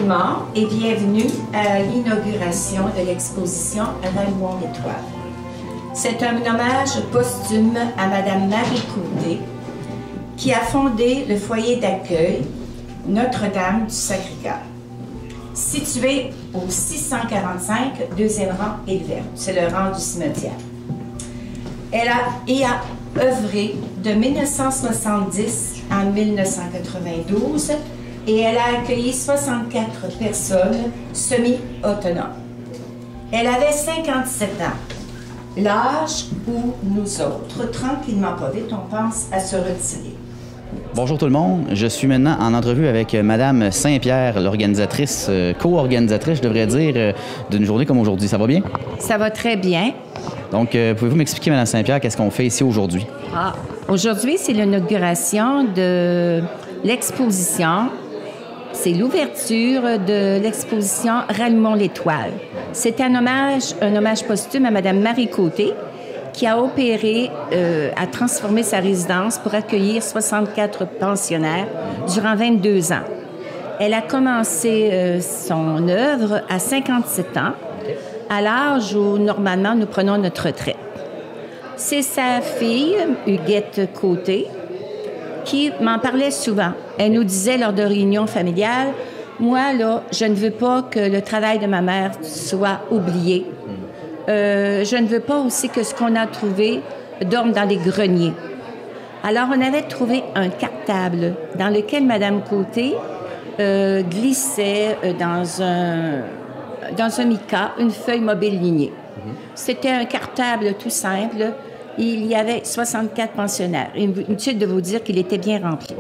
monde et bienvenue à l'inauguration de l'exposition Raymond l'Étoile. C'est un hommage posthume à Madame Marie Côté, qui a fondé le foyer d'accueil Notre-Dame du Sacré-Cœur, situé au 645, deuxième rang Élevé. C'est le rang du cimetière. Elle a œuvré de 1970 à 1992 et elle a accueilli 64 personnes semi-autonomes. Elle avait 57 ans, l'âge où nous autres, tranquillement pas vite, on pense à se retirer. Bonjour tout le monde, je suis maintenant en entrevue avec Madame Saint-Pierre, l'organisatrice, co-organisatrice, je devrais dire, d'une journée comme aujourd'hui. Ça va bien? Ça va très bien. Donc, pouvez-vous m'expliquer, Madame Saint-Pierre, qu'est-ce qu'on fait ici aujourd'hui? Aujourd'hui, c'est l'inauguration de l'exposition. C'est l'ouverture de l'exposition Rallumons l'Étoile. C'est un hommage posthume à Madame Marie Côté, qui a opéré, a transformé sa résidence pour accueillir 64 pensionnaires durant 22 ans. Elle a commencé son œuvre à 57 ans, à l'âge où, normalement, nous prenons notre retraite. C'est sa fille, Huguette Côté, qui m'en parlait souvent. Elle nous disait lors de réunions familiales, « Moi, là, je ne veux pas que le travail de ma mère soit oublié. Je ne veux pas aussi que ce qu'on a trouvé dorme dans les greniers. » Alors, on avait trouvé un cartable dans lequel Mme Côté glissait dans un mica une feuille mobile lignée. C'était un cartable tout simple. Il y avait 64 pensionnaires. Inutile de vous dire qu'il était bien rempli.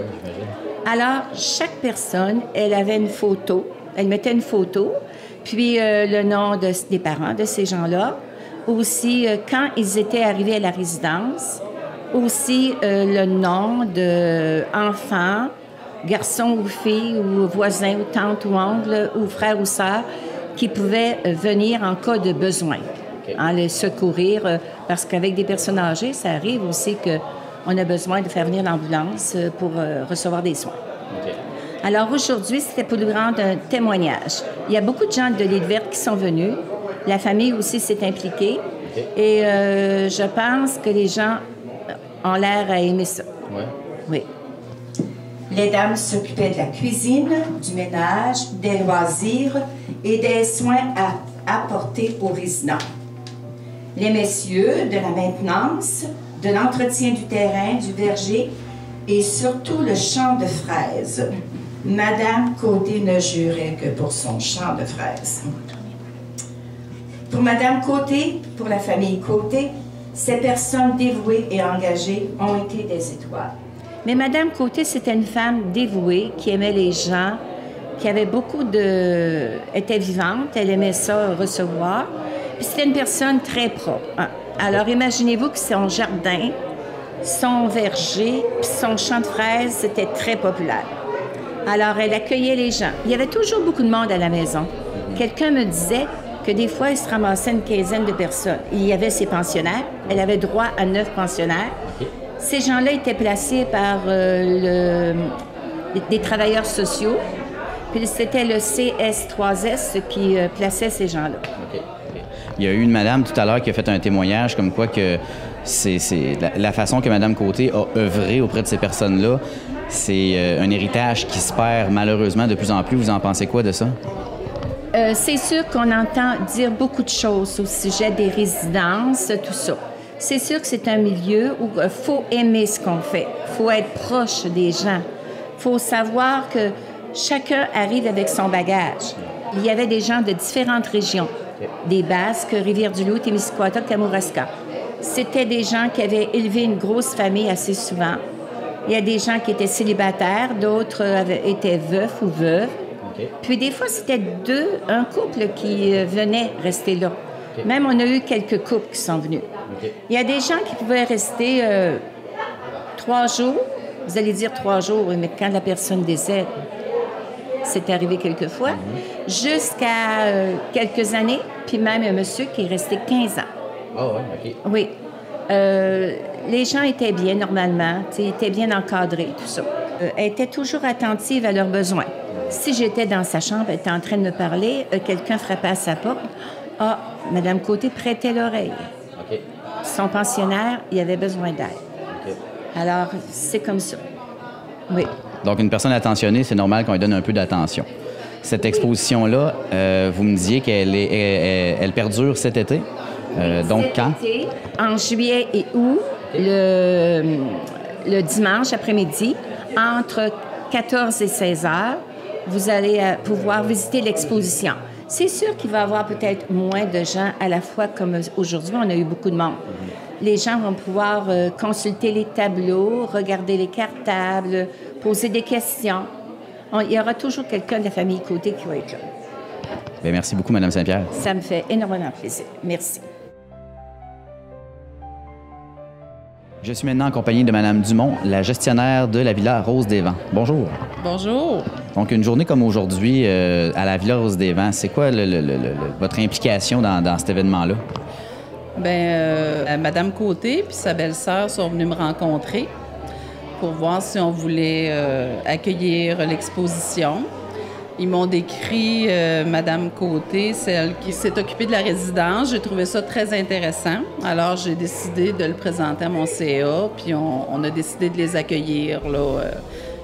Alors, chaque personne, elle avait une photo. Elle mettait une photo, puis le nom des parents de ces gens-là. Aussi, quand ils étaient arrivés à la résidence. Aussi, le nom d'enfants, garçons ou filles, ou voisins, ou tantes, ou oncles, ou frères ou sœurs, qui pouvaient venir en cas de besoin. Les secourir, parce qu'avec des personnes âgées, ça arrive aussi qu'on a besoin de faire venir l'ambulance pour recevoir des soins. Alors aujourd'hui, c'était pour nous rendre un témoignage. Il y a beaucoup de gens de l'île verte qui sont venus. La famille aussi s'est impliquée. Et je pense que les gens ont l'air à aimer ça. Oui. Les dames s'occupaient de la cuisine, du ménage, des loisirs et des soins à apporter aux résidents. Les messieurs de la maintenance, de l'entretien du terrain, du verger et surtout le champ de fraises. Madame Côté ne jurait que pour son champ de fraises. Pour Madame Côté, pour la famille Côté, ces personnes dévouées et engagées ont été des étoiles. Mais Madame Côté, c'était une femme dévouée qui aimait les gens, qui avait était vivante, elle aimait ça recevoir. Puis c'était une personne très propre. Alors imaginez-vous que son jardin, son verger, puis son champ de fraises, c'était très populaire. Alors elle accueillait les gens. Il y avait toujours beaucoup de monde à la maison. Quelqu'un me disait que des fois, il se ramassait une quinzaine de personnes. Il y avait ses pensionnaires. Elle avait droit à 9 pensionnaires. Ces gens-là étaient placés par des travailleurs sociaux. Puis c'était le CS3S qui plaçait ces gens-là. Il y a eu une madame tout à l'heure qui a fait un témoignage comme quoi que c'est la façon que Mme Côté a œuvré auprès de ces personnes-là, c'est un héritage qui se perd malheureusement de plus en plus. Vous en pensez quoi de ça? C'est sûr qu'on entend dire beaucoup de choses au sujet des résidences, tout ça. C'est sûr que c'est un milieu où il faut aimer ce qu'on fait. Il faut être proche des gens. Il faut savoir que chacun arrive avec son bagage. Il y avait des gens de différentes régions. Des Basques, Rivière-du-Loup, Témiscouata, Kamouraska. C'était des gens qui avaient élevé une grosse famille assez souvent. Il y a des gens qui étaient célibataires, d'autres étaient veufs ou veuves. Puis des fois, c'était un couple qui venait rester là. Même on a eu quelques couples qui sont venus. Il y a des gens qui pouvaient rester 3 jours. Vous allez dire 3 jours, mais quand la personne décède, c'est arrivé quelquefois, jusqu'à quelques années, puis même un monsieur qui est resté 15 ans. Ah oui, OK. Oui. Les gens étaient bien, normalement, étaient bien encadrés, tout ça. Elle était toujours attentive à leurs besoins. Si j'étais dans sa chambre, elle était en train de me parler, quelqu'un frappait à sa porte. Ah, Mme Côté prêtait l'oreille. OK. Son pensionnaire, il avait besoin d'aide. OK. Alors, c'est comme ça. Oui. Donc, une personne attentionnée, c'est normal qu'on lui donne un peu d'attention. Cette exposition-là, vous me disiez elle perdure cet été. Donc, Cet quand? été, en juillet et août, le dimanche après-midi, entre 14 et 16 heures, vous allez pouvoir visiter l'exposition. C'est sûr qu'il va y avoir peut-être moins de gens à la fois, comme aujourd'hui, on a eu beaucoup de monde. Les gens vont pouvoir consulter les tableaux, regarder les cartables, poser des questions. Il y aura toujours quelqu'un de la famille Côté qui va être là. Bien, merci beaucoup, Mme Saint-Pierre. Ça me fait énormément plaisir. Merci. Je suis maintenant en compagnie de Mme Dumont, la gestionnaire de la Villa Rose-des-Vents. Bonjour. Bonjour. Donc, une journée comme aujourd'hui à la Villa Rose-des-Vents, c'est quoi votre implication dans cet événement-là? Bien, Madame Côté puis sa belle-sœur sont venues me rencontrer pour voir si on voulait accueillir l'exposition. Ils m'ont décrit Madame Côté, celle qui s'est occupée de la résidence. J'ai trouvé ça très intéressant. Alors, j'ai décidé de le présenter à mon CA, puis on a décidé de les accueillir là,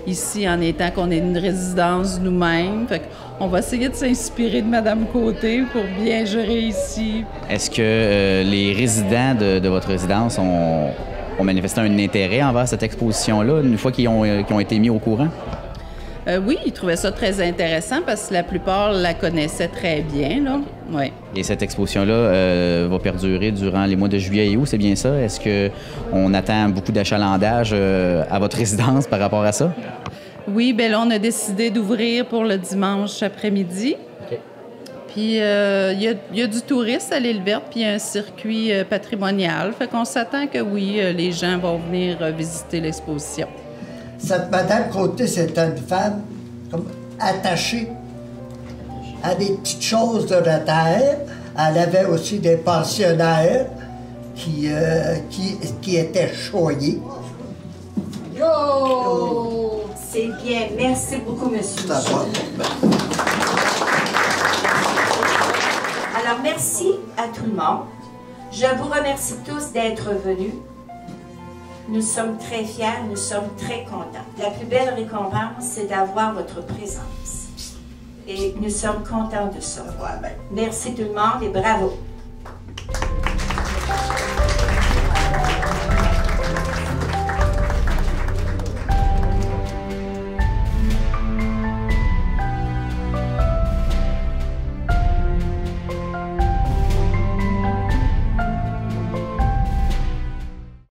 ici, en étant qu'on est une résidence nous-mêmes. Fait qu'on va essayer de s'inspirer de Madame Côté pour bien gérer ici. Est-ce que les résidents de votre résidence ont manifesté un intérêt envers cette exposition-là, une fois qu'ils ont été mis au courant? Oui, ils trouvaient ça très intéressant parce que la plupart la connaissaient très bien, là. Ouais. Et cette exposition-là va perdurer durant les mois de juillet et août, c'est bien ça? Est-ce qu'on attend beaucoup d'achalandage à votre résidence par rapport à ça? Oui, bien là, on a décidé d'ouvrir pour le dimanche après-midi. OK. Puis, il y a du tourisme à l'île verte, puis il y a un circuit patrimonial. Fait qu'on s'attend que oui, les gens vont venir visiter l'exposition. Cette Madame Côté, c'est une femme comme attachée à des petites choses de la terre. Elle avait aussi des pensionnaires qui étaient choyés. Yo! C'est bien. Merci beaucoup, monsieur. Alors, merci à tout le monde. Je vous remercie tous d'être venus. Nous sommes très fiers, nous sommes très contents. La plus belle récompense, c'est d'avoir votre présence. Et nous sommes contents de ça. Merci tout le monde et bravo.